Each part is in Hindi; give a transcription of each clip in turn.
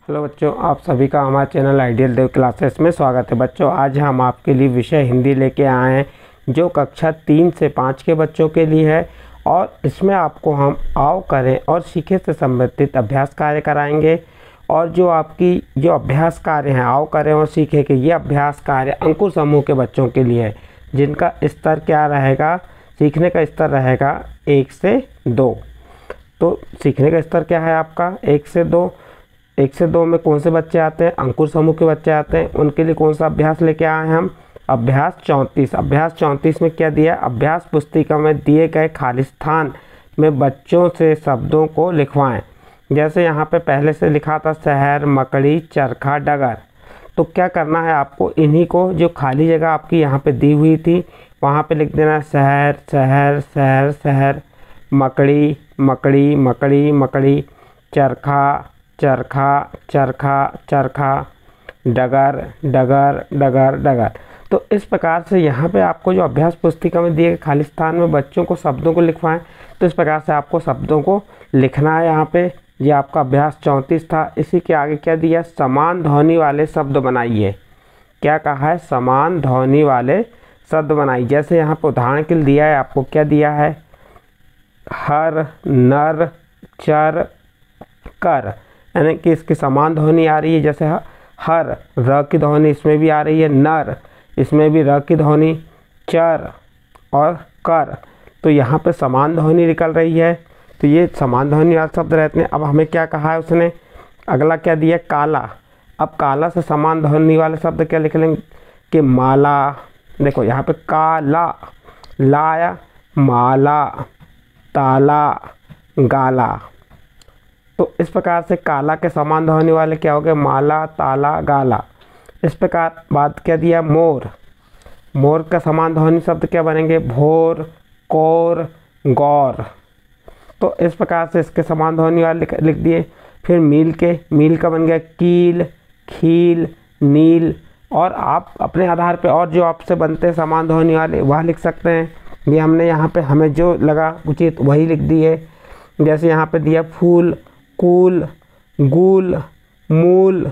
हेलो बच्चों, आप सभी का हमारे चैनल आइडियल देव क्लासेस में स्वागत है। बच्चों, आज हम आपके लिए विषय हिंदी लेके आए हैं जो कक्षा 3 से 5 के बच्चों के लिए है। और इसमें आपको हम आओ करें और सीखे से संबंधित अभ्यास कार्य कराएंगे। और जो अभ्यास कार्य हैं आओ करें और सीखे के, ये अभ्यास कार्य अंकुर समूह के बच्चों के लिए है, जिनका स्तर क्या रहेगा, सीखने का स्तर रहेगा 1 से 2। तो सीखने का स्तर क्या है आपका 1 से 2। 1 से 2 में कौन से बच्चे आते हैं, अंकुर समूह के बच्चे आते हैं। उनके लिए कौन सा अभ्यास लेके आए हैं हम, अभ्यास 34। अभ्यास 34 में क्या दिया, अभ्यास पुस्तिका में दिए गए खाली स्थान में बच्चों से शब्दों को लिखवाएं। जैसे यहाँ पे पहले से लिखा था शहर, मकड़ी, चरखा, डगर। तो क्या करना है आपको, इन्हीं को जो खाली जगह आपकी यहाँ पे दी हुई थी वहाँ पे लिख देना शहर शहर शहर शहर, मकड़ी मकड़ी मकड़ी मकड़ी, चरखा चरखा चरखा चरखा, डगर डगर डगर डगर। तो इस प्रकार से यहाँ पे आपको जो अभ्यास पुस्तिका में दिए गए खाली स्थान में बच्चों को शब्दों को लिखवाएं। तो इस प्रकार से आपको शब्दों को लिखना है। यहाँ पे ये आपका अभ्यास 34 था। इसी के आगे क्या दिया, समान ध्वनि वाले शब्द बनाइए। क्या कहा है, समान ध्वनि वाले शब्द बनाइए। जैसे यहाँ पर उदाहरण के लिए दिया है आपको, क्या दिया है, हर, नर, चर, कर, यानी कि इसकी समान ध्वनि आ रही है। जैसे हर, र की ध्वनि इसमें भी आ रही है, नर इसमें भी र की ध्वनि, चर और कर, तो यहाँ पे समान ध्वनि निकल रही है। तो ये समान ध्वनि वाले शब्द रहते हैं। अब हमें क्या कहा है उसने, अगला क्या दिया, काला। अब काला से समान ध्वनि वाले शब्द क्या लिख लेंगे कि माला। देखो यहाँ पे काला, लाया, माला, ताला, गाला। तो इस प्रकार से काला के समान ध्वनि वाले क्या हो गए, माला, ताला, गाला। इस प्रकार बात क्या दिया, मोर। मोर का समान ध्वनि शब्द क्या बनेंगे, भोर, कोर, गौर। तो इस प्रकार से इसके समान ध्वनि वाले लिख दिए। फिर मील का बन गया कील, खील, नील। और आप अपने आधार पे और जो आपसे बनते हैं समान ध्वनि वाले वह लिख सकते हैं। ये हमने यहाँ पे हमें जो लगा उचित वही लिख दिए। जैसे यहाँ पे दिया फूल, कूल, गूल, मूल।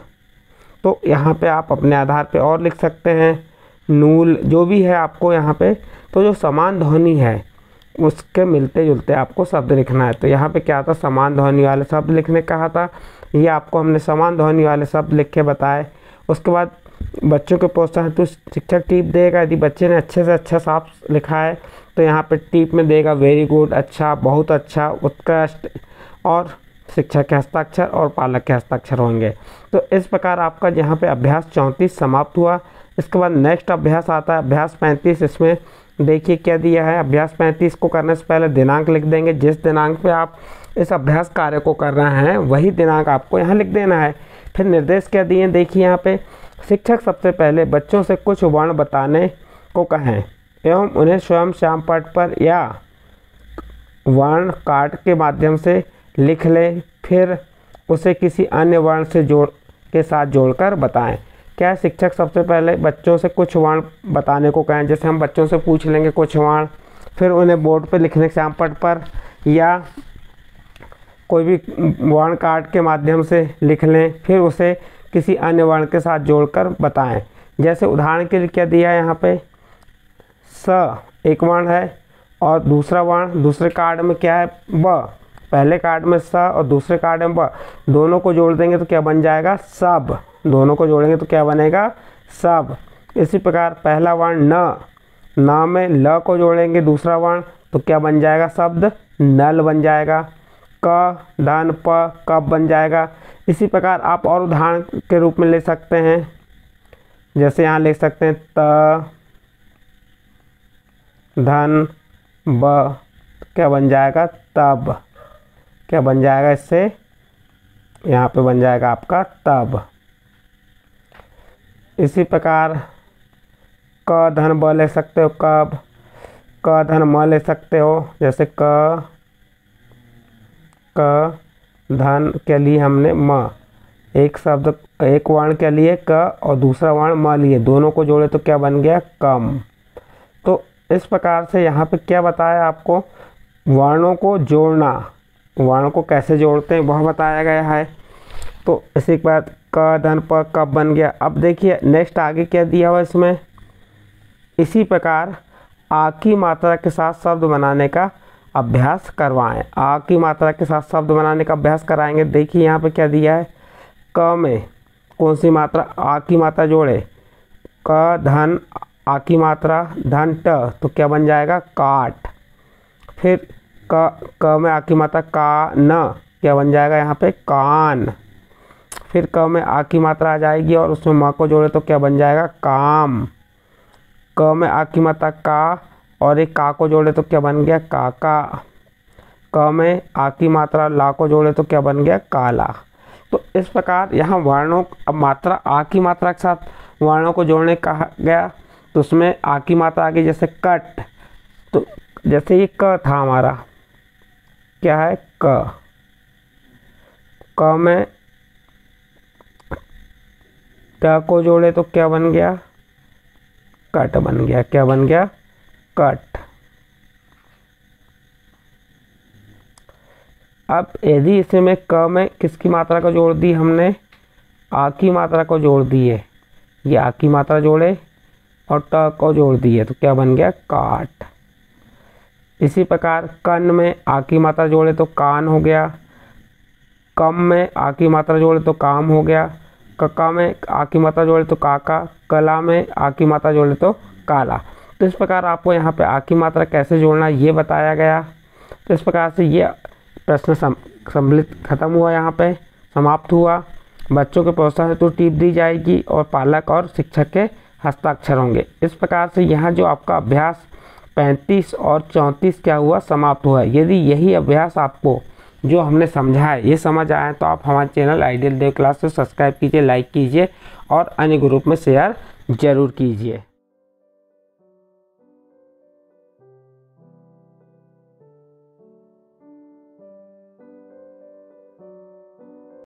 तो यहाँ पे आप अपने आधार पे और लिख सकते हैं, नूल, जो भी है आपको यहाँ पे। तो जो समान ध्वनि है उसके मिलते जुलते आपको शब्द लिखना है। तो यहाँ पे क्या था, समान ध्वनि वाले शब्द लिखने कहा था। ये आपको हमने समान ध्वनि वाले शब्द लिख के बताए। उसके बाद बच्चों के प्रोत्साहन हेतु शिक्षक टीप देगा। यदि बच्चे ने अच्छे से अच्छा साफ लिखा है तो यहाँ पे टीप में देगा वेरी गुड, अच्छा, बहुत अच्छा, उत्कृष्ट, और शिक्षक के हस्ताक्षर और पालक के हस्ताक्षर होंगे। तो इस प्रकार आपका यहाँ पे अभ्यास 34 समाप्त हुआ। इसके बाद नेक्स्ट अभ्यास आता है अभ्यास 35। इसमें देखिए क्या दिया है, अभ्यास 35 को करने से पहले दिनांक लिख देंगे। जिस दिनांक पे आप इस अभ्यास कार्य को कर रहे हैं वही दिनांक आपको यहाँ लिख देना है। फिर निर्देश क्या दिए, देखिए यहाँ पे, शिक्षक सबसे पहले बच्चों से कुछ वर्ण बताने को कहें एवं उन्हें स्वयं श्याम पट पर या वर्ण कार्ड के माध्यम से लिख ले। फिर उसे किसी अन्य वर्ण से के साथ जोड़कर बताएं। क्या शिक्षक सबसे पहले बच्चों से कुछ वर्ण बताने को कहें। जैसे हम बच्चों से पूछ लेंगे कुछ वर्ण, फिर उन्हें बोर्ड पर लिखने श्याम पट पर या कोई भी वर्ण कार्ड के माध्यम से लिख लें। फिर उसे किसी अन्य वर्ण के साथ जोड़कर बताएं। जैसे उदाहरण के लिए क्या दिया है यहाँ पे, स एक वर्ण है और दूसरा वर्ण दूसरे कार्ड में क्या है, ब। पहले कार्ड में स और दूसरे कार्ड में ब, दोनों को जोड़ देंगे तो क्या बन जाएगा, सब। दोनों को जोड़ेंगे तो क्या बनेगा, सब। इसी प्रकार पहला वर्ण न में ल को जोड़ेंगे दूसरा वर्ण तो क्या बन जाएगा, शब्द नल बन जाएगा। क, धन, प, कब बन जाएगा। इसी प्रकार आप और उदाहरण के रूप में ले सकते हैं। जैसे यहाँ लिख सकते हैं त, धन, ब, क्या बन जाएगा, तब। क्या बन जाएगा, इससे यहाँ पे बन जाएगा आपका तब। इसी प्रकार क, धन, ब ले सकते हो, कब। क, धन, म ले सकते हो। जैसे क धन के लिए हमने म, एक शब्द एक वर्ण के लिए क और दूसरा वर्ण म लिए, दोनों को जोड़े तो क्या बन गया, कम। तो इस प्रकार से यहाँ पे क्या बताया आपको, वर्णों को जोड़ना, वर्णों को कैसे जोड़ते हैं वह बताया गया है। तो इसी के बाद क धन प कब बन गया। अब देखिए नेक्स्ट आगे क्या दिया हुआ इसमें, इसी प्रकार आ की मात्रा के साथ शब्द बनाने का अभ्यास करवाएं। आ की मात्रा के साथ शब्द बनाने का अभ्यास कराएंगे। देखिए यहाँ पे क्या दिया है, क में कौन सी मात्रा, आ की मात्रा जोड़े, क धन आ की मात्रा धन ट, तो क्या बन जाएगा काट। फिर क में आ की मात्रा का न, क्या बन जाएगा यहाँ पे कान। फिर क में आ की मात्रा आ जाएगी और उसमें म को जोड़े तो क्या बन जाएगा काम। क में आ की मात्रा का और एक का को जोड़े तो क्या बन गया काका। क में आ की मात्रा ला को जोड़े तो क्या बन गया काला। तो इस प्रकार यहाँ वर्णों, अब मात्रा आ की मात्रा के साथ वर्णों को जोड़ने कहा गया, तो उसमें आ की मात्रा आ गई जैसे कट, तो जैसे ये क था हमारा, क्या है क। क में ट को जोड़े तो क्या बन गया कट बन गया, क्या बन गया कट। अब यदि इसमें क में किसकी मात्रा को जोड़ दी हमने, आ की मात्रा को जोड़ दिए, ये आ की मात्रा जोड़े और ट को जोड़ दिए तो क्या बन गया काट। इसी प्रकार कन में आ की मात्रा जोड़े तो कान हो गया, कम में आ की मात्रा जोड़े तो काम हो गया, कक्का में आ की मात्रा जोड़े तो काका, कला में आ की मात्रा जोड़े तो काला। तो इस प्रकार आपको यहाँ पे आ की मात्रा कैसे जोड़ना ये बताया गया। तो इस प्रकार से ये प्रश्न सम्मिलित खत्म हुआ, यहाँ पे समाप्त हुआ। बच्चों के प्रोत्साहन हेतु टिप दी जाएगी और पालक और शिक्षक के हस्ताक्षर होंगे। इस प्रकार से यहाँ जो आपका अभ्यास 35 और 34 क्या हुआ समाप्त हुआ। यदि यही अभ्यास आपको जो हमने समझा है ये समझ आए तो आप हमारे चैनल आइडियल देव क्लास को सब्सक्राइब कीजिए, लाइक कीजिए और अन्य ग्रुप में शेयर जरूर कीजिए।